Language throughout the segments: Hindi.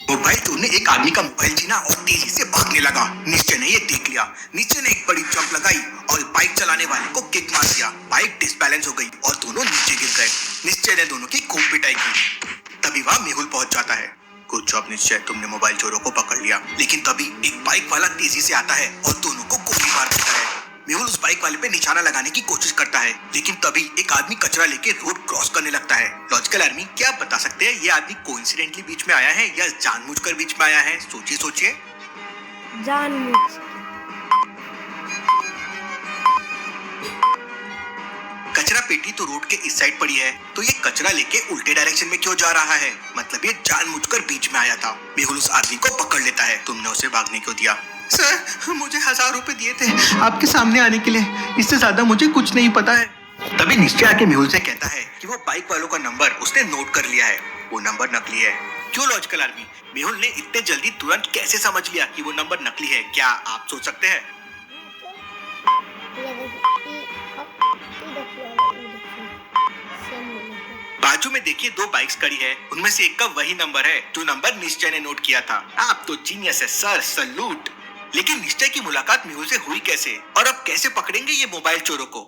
मोबाइल चोर ने एक आदमी का मोबाइल छीना और तेजी से भागने लगा। निश्चय ने ये देख लिया। निश्चय ने एक बड़ी जंप लगाई और बाइक चलाने वाले को किक मार दिया। बाइक डिसबैलेंस हो गई और दोनों नीचे गिर गए। निश्चय ने दोनों की खूब पिटाई की। तभी वहां मेहुल पहुंच जाता है। गुड जॉब निश्चय, तुमने मोबाइल चोरों को पकड़ लिया। लेकिन तभी एक बाइक वाला तेजी से आता है और दोनों को गोली मार देता है। मेहुल उस बाइक वाले पे निशाना लगाने की कोशिश करता है, लेकिन तभी एक आदमी कचरा लेके रोड क्रॉस करने लगता है। लॉजिकल आर्मी, क्या आप बता सकते हैं ये आदमी कोइंसिडेंटली बीच में आया है या जानबूझकर बीच में आया है? सोचिए सोचिए। जानबूझ। कचरा पेटी तो रोड के इस साइड पड़ी है, तो ये कचरा लेके उल्टे डायरेक्शन में क्यों जा रहा है? मतलब ये जानबूझकर बीच में आया था। मेहुल उस आदमी को पकड़ लेता है। तुमने उसे भागने क्यों दिया? सर, मुझे 1000 रुपए दिए थे आपके सामने आने के लिए, इससे ज्यादा मुझे कुछ नहीं पता है। तभी निश्चय आके मेहुल से कहता है कि वो बाइक वालों का नंबर उसने नोट कर लिया है, वो नंबर नकली है। क्यों लॉजिकल आर्मी, मेहुल ने इतने जल्दी तुरंत कैसे समझ लिया कि वो नंबर नकली है? क्या आप सोच सकते हैं? बाजू में देखिए दो बाइक्स खड़ी है, उनमें से एक का वही नंबर है जो नंबर निश्चय ने नोट किया था। आप तो जीनियस है सर, सलूट। लेकिन निश्चय की मुलाकात मेहुल से हुई कैसे, और अब कैसे पकड़ेंगे ये मोबाइल चोरों को?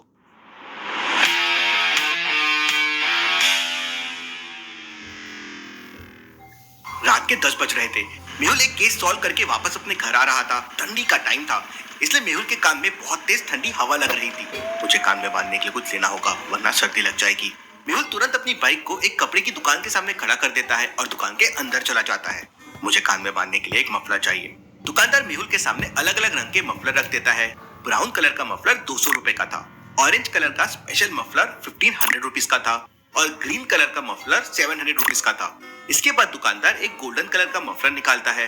रात के 10 बज रहे थे। मेहुल एक केस सॉल्व करके वापस अपने घर आ रहा था। ठंडी का टाइम था, इसलिए मेहुल के कान में बहुत तेज ठंडी हवा लग रही थी। मुझे कान में बांधने के लिए कुछ लेना होगा, वरना सर्दी लग जाएगी। मेहुल तुरंत अपनी बाइक को एक कपड़े की दुकान के सामने खड़ा कर देता है और दुकान के अंदर चला जाता है। मुझे कान में बांधने के लिए एक मफलर चाहिए। दुकानदार मेहुल के सामने अलग अलग रंग के मफलर रख देता है। ब्राउन कलर का मफलर 200 रुपए का था, ऑरेंज कलर का स्पेशल मफलर 1500 रुपीज का था और ग्रीन कलर का मफलर 700 रुपीज का था। इसके बाद दुकानदार एक गोल्डन कलर का मफलर निकालता है।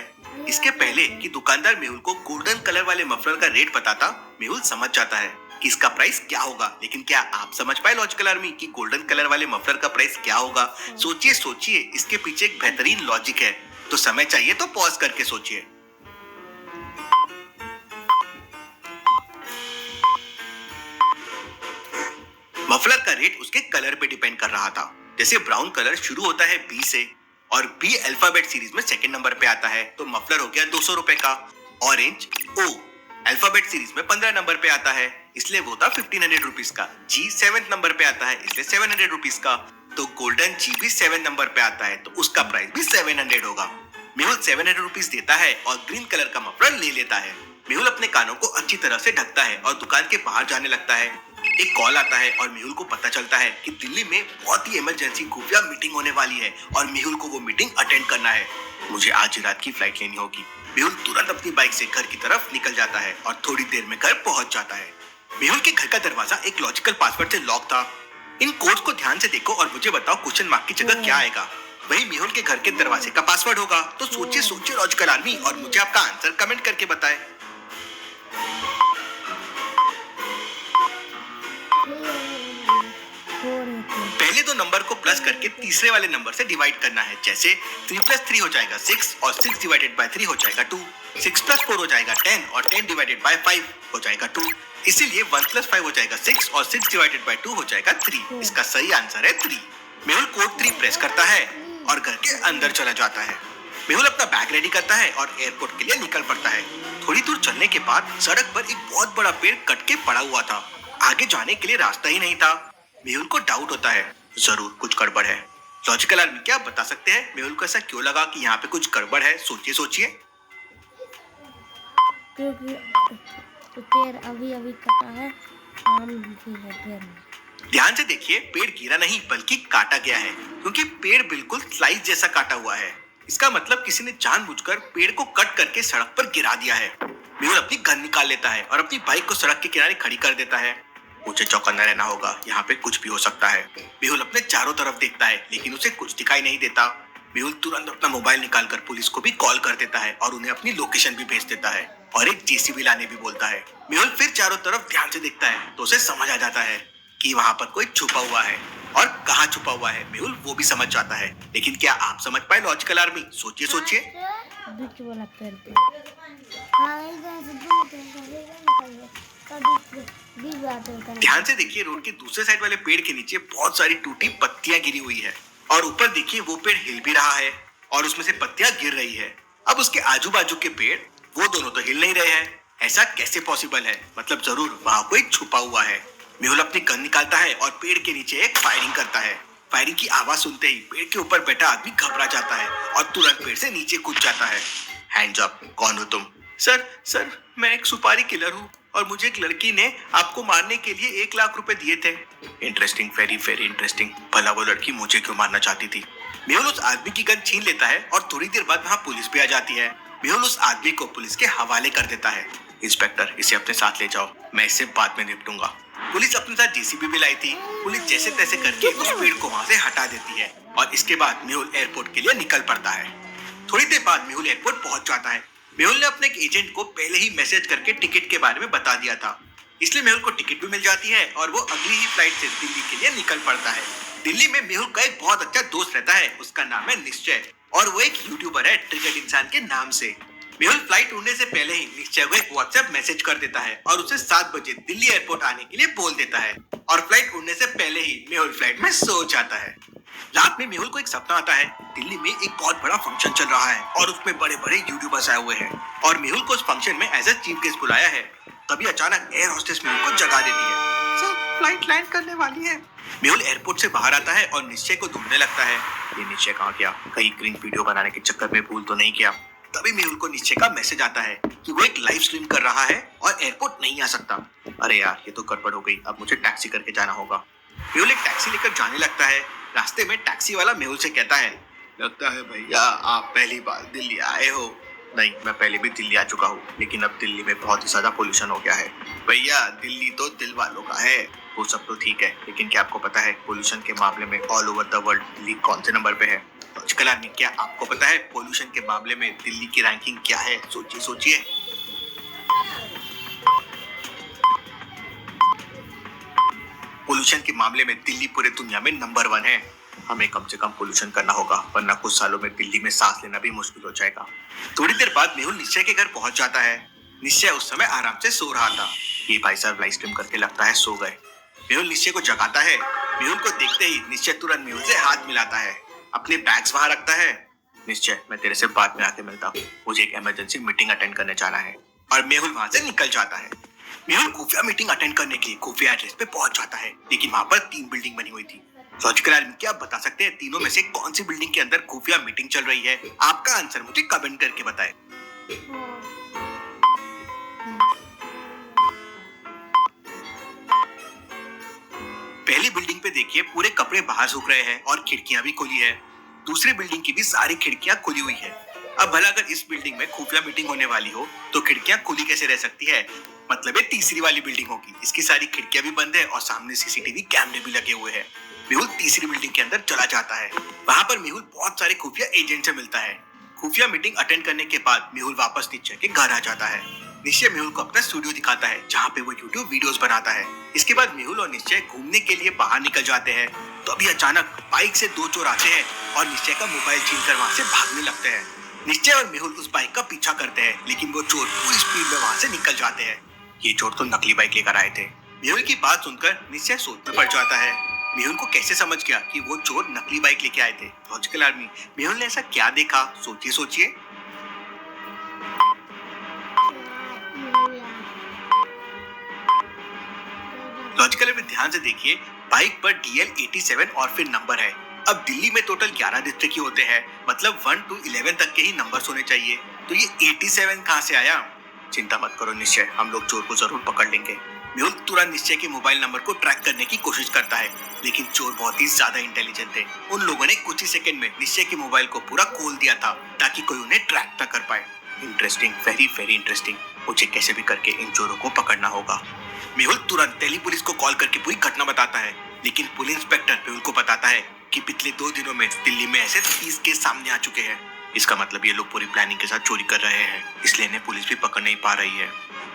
इसके पहले कि दुकानदार मेहुल को गोल्डन कलर वाले मफलर का रेट बताता, मेहुल समझ जाता है कि इसका प्राइस क्या होगा। लेकिन क्या आप समझ पाए लॉजिकल आर्मी कि गोल्डन कलर वाले मफलर का प्राइस क्या होगा? सोचिए सोचिए, इसके पीछे एक बेहतरीन लॉजिक है। तो समय चाहिए तो पॉज करके सोचिए। मफलर का रेट उसके कलर पे डिपेंड कर रहा था। जैसे ब्राउन कलर शुरू होता है बी से और बी अल्फाबेट सीरीज में सेकंड नंबर पे आता है, तो मफलर हो गया 200 रुपए का। ऑरेंज ओ अल्फाबेट सीरीज में 15 नंबर पे आता है, इसलिए वो था 1500 रुपीज का। जी 7th नंबर पे आता है, इसलिए 700 रुपीज का। तो गोल्डन जी भी 7 नंबर पे आता है, तो उसका प्राइस भी 700 होगा। मेहुल 700 रुपीज देता है और ग्रीन कलर का मफलर ले लेता है। मेहुल अपने कानों को अच्छी तरह से ढकता है और दुकान के बाहर जाने लगता है। एक कॉल आता है और मेहुल को पता चलता है कि दिल्ली में बहुत ही इमरजेंसी खुफिया मीटिंग होने वाली है और मेहुल को वो मीटिंग अटेंड करना है। मुझे आज ही रात की फ्लाइट लेनी होगी। मेहुल तुरंत अपनी बाइक से घर की तरफ निकल जाता है और थोड़ी देर में घर पहुंच जाता है। मेहुल के घर का दरवाजा एक लॉजिकल पासवर्ड से लॉक था। इन कोड्स को ध्यान से देखो और मुझे बताओ क्वेश्चन मार्क की जगह क्या आएगा? वही मेहुल के घर के दरवाजे का पासवर्ड होगा। तो सोचिए सोचिए लॉजिकल आर्मी, और मुझे आपका आंसर कमेंट करके बताएं। पहले दो नंबर को प्लस करके तीसरे वाले नंबर से डिवाइड करना है। जैसे 3 + 3 हो जाएगा 6 और 6 डिवाइडेड बाय 3 हो जाएगा 2। 6 + 4 हो जाएगा 10 और 10 डिवाइडेड बाय 5 हो जाएगा 2। इसीलिए 1 + 5 हो जाएगा 6 और 6 डिवाइडेड बाय 2 हो जाएगा 3। इसका सही आंसर है 3। मेहुल कोड 3 प्रेस करता है और घर के अंदर चला जाता है। मेहुल अपना बैग रेडी करता है और एयरपोर्ट के लिए निकल पड़ता है। थोड़ी दूर चलने के बाद सड़क पर एक बहुत बड़ा पेड़ कट के पड़ा हुआ था। आगे जाने के लिए रास्ता ही नहीं था। मेहुल को डाउट होता है, जरूर कुछ गड़बड़ है। लॉजिकल आर्मी, क्या आप बता सकते हैं मेहुल को ऐसा क्यों लगा कि यहाँ पे कुछ गड़बड़ है? सोचिए सोचिए। क्योंकि पेड़ अभी अभी कटा है, आम भी है पेड़ में। ध्यान से देखिए, पेड़ गिरा नहीं बल्कि काटा गया है, क्योंकि पेड़ बिल्कुल स्लाइस जैसा काटा हुआ है। इसका मतलब किसी ने जानबूझकर पेड़ को कट करके सड़क पर गिरा दिया है। मेहुल अपनी गन निकाल लेता है और अपनी बाइक को सड़क के किनारे खड़ी कर देता है। मुझे चौकन्ना रहना होगा, यहाँ पे कुछ भी हो सकता है। मेहुल अपने चारों तरफ देखता है, लेकिन उसे कुछ दिखाई नहीं देता। मेहुल तुरंत अपना मोबाइल निकालकर पुलिस को भी कॉल कर देता है और उन्हें अपनी लोकेशन भी भेज देता है और एक जेसीबी लाने भी बोलता है। मेहुल फिर चारों तरफ ध्यान से देखता है तो उसे समझ आ जाता है कि वहाँ पर कोई छुपा हुआ है, और कहाँ छुपा हुआ है मेहुल वो भी समझ जाता है। लेकिन क्या आप समझ पाए लॉजिकल आर्मी? सोचिए सोचिए। बीच वाला पेड़ पे ध्यान से देखिए, रोड के दूसरे साइड वाले पेड़ के नीचे बहुत सारी टूटी पत्तियां गिरी हुई है और ऊपर देखिए वो पेड़ हिल भी रहा है। और उसमें से पत्तियां गिर रही है। अब उसके आजू बाजू के पेड़ वो दोनों तो हिल नहीं रहे हैं। ऐसा कैसे पॉसिबल है? मतलब जरूर वहां कोई छुपा हुआ है। मेहुल अपनी गन निकालता है और पेड़ के नीचे एक फायरिंग करता है। फायरिंग की आवाज सुनते ही पेड़ के ऊपर बैठा आदमी घबरा जाता है और तुरंत पेड़ से नीचे कूद जाता है। हैंड्स अप, कौन हो तुम? सर मैं एक सुपारी किलर हूँ और मुझे एक लड़की ने आपको मारने के लिए 1 लाख रुपए दिए थे। Interesting, very very interesting. भला वो लड़की मुझे क्यों मारना चाहती थी? मेहुल उस आदमी की गन छीन लेता है और थोड़ी देर बाद वहाँ पुलिस भी आ जाती है। मेहुल उस आदमी को पुलिस के हवाले कर देता है। इंस्पेक्टर, इसे अपने साथ ले जाओ, मैं इससे बाद में निपटूंगा। पुलिस अपने साथ जेसीबी भी लाई थी। पुलिस जैसे तैसे करके उस पेड़ को वहाँ से हटा देती है और इसके बाद मेहुल एयरपोर्ट के लिए निकल पड़ता है। थोड़ी देर बाद मेहुल एयरपोर्ट पहुंच जाता है। मेहुल ने अपने एक एजेंट को पहले ही मैसेज करके टिकट के बारे में बता दिया था, इसलिए मेहुल को टिकट भी मिल जाती है और वो अगली ही फ्लाइट से दिल्ली के लिए निकल पड़ता है। दिल्ली में मेहुल का एक बहुत अच्छा दोस्त रहता है, उसका नाम है निश्चय और वो एक यूट्यूबर है ट्रिगर्ड इंसान के नाम से। मेहुल फ्लाइट उड़ने से पहले ही निश्चय को एक व्हाट्सएप मैसेज कर देता है और उसे 7 बजे दिल्ली एयरपोर्ट आने के लिए बोल देता है और फ्लाइट उड़ने से पहले ही मेहुल फ्लाइट में सो जाता है। रात में मेहुल को एक सपना आता है। दिल्ली में एक बहुत बड़ा फंक्शन चल रहा है और उसमें बड़े बड़े यूट्यूबर्स आए हुए हैं और मेहुल को उस फंक्शन में एज ए चीफ गेस्ट बुलाया है। तभी अचानक एयर होस्टेस मेहुल को जगा देती है। सर, फ्लाइट लैंड करने वाली है। मेहुल एयरपोर्ट से बाहर आता है और निश्चय को ढूंढने लगता है। ये निश्चय कहाँ गया? कहीं क्रिंज वीडियो बनाने के चक्कर में भूल तो नहीं किया? तभी मेहुल को निश्चय का मैसेज आता है कि वो एक लाइव स्ट्रीम कर रहा है और एयरपोर्ट नहीं आ सकता। अरे यार, ये तो गड़बड़ हो गई, अब मुझे टैक्सी करके जाना होगा। मेहुल एक टैक्सी लेकर जाने लगता है। रास्ते में टैक्सी वाला मेहुल से कहता है, लगता है भैया आप पहली बार दिल्ली आए हो। नहीं, मैं पहले भी दिल्ली आ चुका हूँ, लेकिन अब दिल्ली में बहुत ही ज्यादा पोल्यूशन हो गया है। भैया, दिल्ली तो दिल वालों का है। वो सब तो ठीक है, लेकिन क्या आपको पता है पोल्यूशन के मामले में all over the world Delhi कौन से नंबर पे है? लॉजिकल आदमी, क्या आपको पता है पोल्यूशन के मामले में दिल्ली की रैंकिंग क्या है? सोचिए सोचिए। पोल्यूशन के मामले में दिल्ली पूरे दुनिया में नंबर 1 है। हमें कम से कम पोल्यूशन करना होगा, वरना कुछ सालों में दिल्ली में सांस लेना भी मुश्किल हो जाएगा। थोड़ी देर बाद मेहुल निश्चय के घर पहुंच जाता है। निश्चय उस समय आराम से सो रहा था। ये भाई साहब लाइव स्ट्रीम करके लगता है सो गए। मेहुल निश्चय को जगाता है। मेहुल को देखते ही निश्चय तुरंत मेहुल से हाथ मिलाता है, अपने बैग्स वहां रखता है। निश्चय, मैं तेरे से बाद में आके मिलता हूँ, मुझे एक इमरजेंसी मीटिंग अटेंड करने जाना है। और मेहुल वहां से निकल जाता है। मेहुल खुफिया मीटिंग अटेंड करने के लिए खुफिया एड्रेस पे पहुंच जाता है, लेकिन वहां पर 3 बिल्डिंग बनी हुई थी। लॉजिकल आदमी, क्या आप बता सकते हैं तीनों में से कौन सी बिल्डिंग के अंदर खुफिया मीटिंग चल रही है? आपका आंसर मुझे कमेंट करके बताएं। पहली बिल्डिंग पे देखिए, पूरे कपड़े बाहर सूख रहे हैं और खिड़कियां भी खुली है। दूसरी बिल्डिंग की भी सारी खिड़कियां खुली हुई है। अब भला अगर इस बिल्डिंग में खुफिया मीटिंग होने वाली हो तो खिड़कियां खुली कैसे रह सकती है? मतलब ये तीसरी वाली बिल्डिंग होगी, इसकी सारी खिड़कियां भी बंद है और सामने सीसीटीवी कैमरे भी लगे हुए हैं। मेहुल तीसरी बिल्डिंग के अंदर चला जाता है। वहां पर मेहुल बहुत सारे खुफिया एजेंट से मिलता है। खुफिया मीटिंग अटेंड करने के बाद मेहुल वापस निश्चय के घर आ जाता है। निश्चय मेहुल को अपना स्टूडियो दिखाता है, जहाँ पे वो यूट्यूब वीडियोस बनाता है। इसके बाद मेहुल और निश्चय घूमने के लिए बाहर निकल जाते हैं। तो अभी अचानक बाइक से 2 चोर आते हैं और निश्चय का मोबाइल छीनकर वहां से भागने लगते हैं। निश्चय और मेहुल उस बाइक का पीछा करते हैं, लेकिन वो चोर पूरी स्पीड में वहां से निकल जाते हैं। ये चोर तो नकली बाइक लेकर आए थे। मेहुल की बात सुनकर निश्चय सोच में पड़ जाता है। मेहुल को कैसे समझ गया कि वो चोर नकली बाइक लेके आए थे? लॉजिकल आदमी, मेहुल ने ऐसा क्या देखा? सोचिए सोचिए। लॉजिकल आदमी, ध्यान से देखिए, बाइक पर DL 87 और फिर नंबर है। अब दिल्ली में टोटल 11 डिस्ट्रिक्ट ही होते हैं, मतलब 1 to 11 तक के ही नंबर्स होने चाहिए। तो ये 87 कहाँ से आया? चिंता मत करो निश्चय, हम लोग चोर को जरूर पकड़ लेंगे। मेहुल तुरंत निश्चय के मोबाइल नंबर को ट्रैक करने की कोशिश करता है, लेकिन चोर बहुत ही ज्यादा इंटेलिजेंट थे। उन लोगों ने कुछ ही सेकंड में निश्चय के मोबाइल को पूरा खोल दिया था, ताकि कोई उन्हें ट्रैक न कर पाए। Interesting, very very interesting. मुझे कैसे भी करके इन चोरों को पकड़ना होगा। मेहुल तुरंत दिल्ली पुलिस को कॉल करके पूरी घटना बताता है, लेकिन पुलिस इंस्पेक्टर मेहुल को बताता है कि पिछले 2 दिनों में दिल्ली में ऐसे 30 केस सामने आ चुके हैं। इसका मतलब ये लोग पूरी प्लानिंग के साथ चोरी कर रहे हैं, इसलिए इन्हें पुलिस भी पकड़ नहीं पा रही है।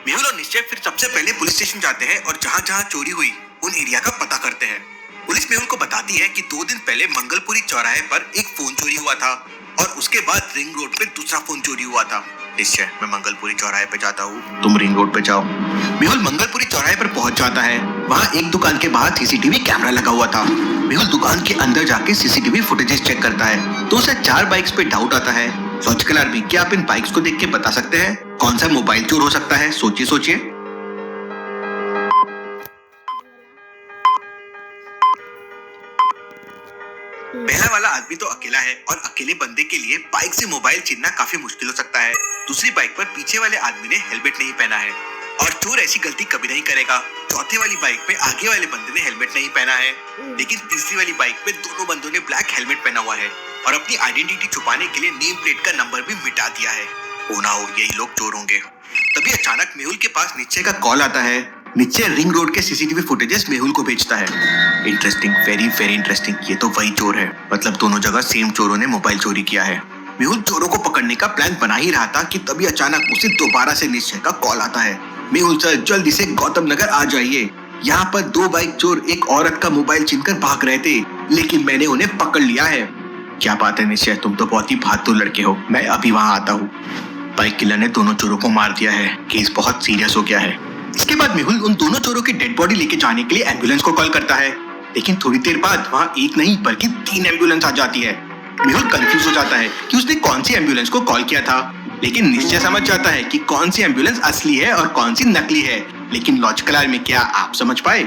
मेहुल और निश्चय फिर सबसे पहले पुलिस स्टेशन जाते हैं और जहाँ जहाँ चोरी हुई उन एरिया का पता करते हैं। पुलिस मेहुल को बताती है कि 2 दिन पहले मंगलपुरी चौराहे पर एक फोन चोरी हुआ था और उसके बाद रिंग रोड पे दूसरा फोन चोरी हुआ था। निश्चय मैं मंगलपुरी चौराहे पे जाता हूँ, तुम रिंग रोड पे जाओ। मेहुल मंगलपुरी चौराहे पर पहुंच जाता है। वहाँ एक दुकान के बाहर सीसीटीवी कैमरा लगा हुआ था। मेहुल दुकान के अंदर जाके सीसीटीवी फुटेजेस चेक करता है तो उसे 4 बाइक्स पे डाउट आता है। लॉजिकल आर्मी, क्या आप इन बाइक्स को देख के बता सकते हैं कौन सा मोबाइल चोर हो सकता है? सोचिए सोचिए। पहला वाला आदमी तो अकेला है और अकेले बंदे के लिए बाइक से मोबाइल छीनना काफी मुश्किल हो सकता है। दूसरी बाइक पर पीछे वाले आदमी ने हेलमेट नहीं पहना है और चोर ऐसी गलती कभी नहीं करेगा। चौथे वाली बाइक पे आगे वाले बंदे ने हेलमेट नहीं पहना है, लेकिन तीसरी वाली बाइक पे दोनों बंदों ने ब्लैक हेलमेट पहना हुआ है और अपनी आइडेंटिटी छुपाने के लिए नेम प्लेट का नंबर भी मिटा दिया है। हो ना हो यही लोग चोर होंगे। तभी अचानक मेहुल के पास निश्चय का कॉल आता है। निश्चय रिंग रोड के सीसीटीवी फुटेजेस मेहुल को भेजता है। Interesting, very very interesting. ये तो वही चोर है, मतलब दोनों जगह सेम चोरों ने मोबाइल चोरी किया है। मेहुल चोरों को पकड़ने का प्लान बना ही रहा था कि तभी अचानक उसे दोबारा से निश्चय का कॉल आता है। मेहुल सर, जल्दी से गौतम नगर आ जाइए। यहाँ पर 2 बाइक चोर एक औरत का मोबाइल छीनकर भाग रहे थे, लेकिन मैंने उन्हें पकड़ लिया है। क्या बात है निश्चय, तुम तो बहुत ही बहादुर लड़के हो। मैं अभी वहाँ आता हूँ। बाइक किलर ने दोनों चोरों को मार दिया है। केस बहुत सीरियस हो गया है। इसके बाद मेहुल उन दोनों चोरों की डेड बॉडी लेके जाने के लिए एम्बुलेंस को कॉल करता है, लेकिन थोड़ी देर बाद वहाँ एक नहीं बल्कि 3 एम्बुलेंस आ जाती है। मेहुल कंफ्यूज हो जाता है कि उसने कौन सी एम्बुलेंस को कॉल किया था, लेकिन निश्चय समझ जाता है कि कौन सी एम्बुलेंस असली है और कौन सी नकली है। लेकिन लॉजिकल आर्मी, क्या आप समझ पाए?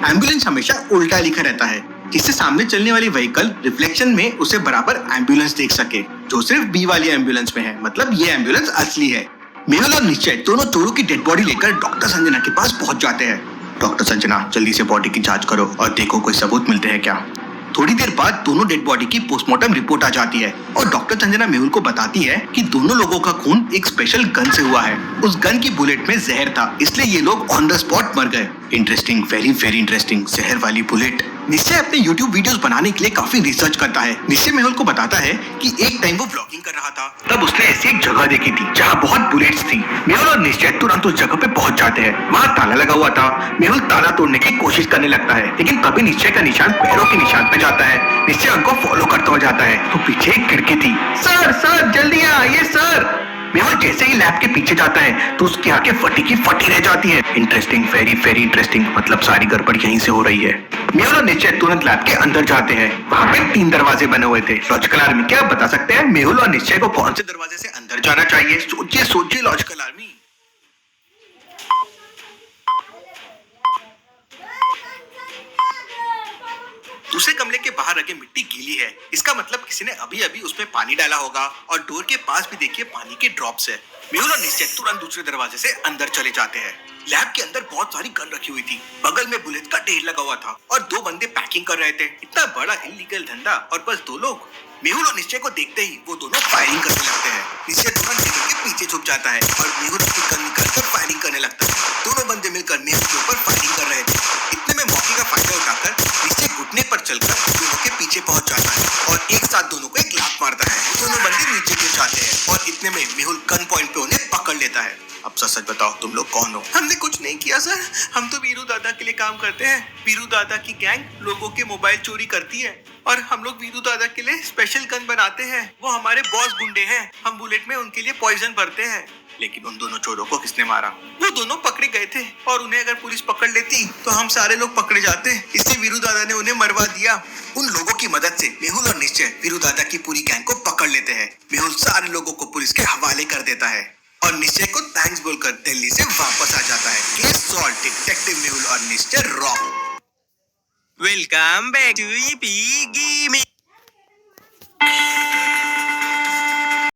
एम्बुलेंस हमेशा उल्टा लिखा रहता है, जिससे सामने चलने वाली व्हीकल रिफ्लेक्शन में उसे बराबर एम्बुलेंस देख सके, जो सिर्फ बी वाली एम्बुलेंस में है। मतलब ये एम्बुलेंस असली है। मेहुल और निश्चय दोनों चोरों की डेड बॉडी लेकर डॉक्टर संजना के पास पहुंच जाते हैं। डॉक्टर संजना, जल्दी से बॉडी की जांच करो और देखो कोई सबूत मिलते हैं क्या। थोड़ी देर बाद दोनों डेड बॉडी की पोस्टमार्टम रिपोर्ट आ जाती है और डॉक्टर संजना मेहुल को बताती है कि दोनों लोगों का खून एक स्पेशल गन से हुआ है। उस गन की बुलेट में जहर था, इसलिए ये लोग ऑन द स्पॉट मर गए। Interesting, very very interesting. जहर वाली बुलेट। निश्चय अपने YouTube वीडियोस बनाने के लिए काफी रिसर्च करता है। निश्चय मेहुल को बताता है कि एक टाइम वो व्लॉगिंग कर रहा था, तब उसने ऐसी एक जगह देखी थी जहाँ बहुत बुलेट्स थी। मेहुल और निश्चय तुरंत उस जगह पे पहुंच जाते हैं। वहाँ ताला लगा हुआ था। मेहुल ताला तोड़ने की कोशिश करने लगता है, लेकिन तभी निश्चय का निशान पैरों के निशान पे जाता है। निश्चय उनको फॉलो करता हो जाता है तो पीछे एक खिड़की थी। सर सर जल्दी आइए सर। मेहुल जैसे ही लैब के पीछे जाता है तो उसकी आंखें फटी की फटी रह जाती है। Interesting, very very interesting. मतलब सारी गड़बड़ यहीं से हो रही है। मेहुल और निश्चय तुरंत लैब के अंदर जाते हैं। वहाँ पे 3 दरवाजे बने हुए थे। लॉजिकल आर्मी, क्या आप बता सकते हैं मेहुल और निश्चय को कौन से दरवाजे से अंदर जाना चाहिए? सोचिए सोचिए लॉजिकल आर्मी। दूसरे कमरे के बाहर रखे मिट्टी गीली है, इसका मतलब किसी ने अभी अभी उसमें पानी डाला होगा और डोर के पास भी देखिए पानी के ड्रॉप्स है। मेहुल और निश्चय तुरंत दूसरे दरवाजे से अंदर चले जाते हैं। लैब के अंदर बहुत सारी गन रखी हुई थी। बगल में बुलेट का ढेर लगा हुआ था और 2 बंदे पैकिंग कर रहे थे। इतना बड़ा इलीगल धंधा और बस 2 लोग। मेहुल और निश्चय को देखते ही वो दोनों फायरिंग करने लगते हैं। निश्चय तुरंत निकल के पीछे छुप जाता है और मेहुल अपनी गन निकालकर फायरिंग करने लगता है। दोनों बंदे मिलकर मेहुल के ऊपर फायरिंग कर रहे थे। इतने में मौके का फायदा उठाकर निश्चय घुटने पर चलकर दोनों के पीछे पहुंच जाता है और एक साथ दोनों को एक लात मारता है। दोनों बंदे नीचे गिर जाते हैं और इतने में मेहुल गन पॉइंट पे उन्हें पकड़ लेता है। अब सच बताओ, तुम लोग कौन हो? हमने कुछ नहीं किया सर, हम तो वीरू दादा के लिए काम करते हैं। वीरू दादा की गैंग लोगों के मोबाइल चोरी करती है और हम लोग वीरू दादा के लिए स्पेशल गन बनाते हैं। वो हमारे बॉस गुंडे हैं। हम बुलेट में उनके लिए पॉइजन भरते हैं। लेकिन उन दोनों चोरों को किसने मारा? वो दोनों पकड़े गए थे और उन्हें अगर पुलिस पकड़ लेती तो हम सारे लोग पकड़े जाते, इसलिए वीरू दादा ने उन्हें मरवा दिया। उन लोगों की मदद से मेहुल और निश्चय वीरू दादा की पूरी गैंग को पकड़ लेते हैं। मेहुल सारे लोगों को पुलिस के हवाले कर देता है और निश्चय को थैंक्स बोलकर दिल्ली से वापस आ जाता है। केस सॉल्व, डिटेक्टिव मेहुल और निश्चय रॉक। वेलकम बैक टू ये पिगी।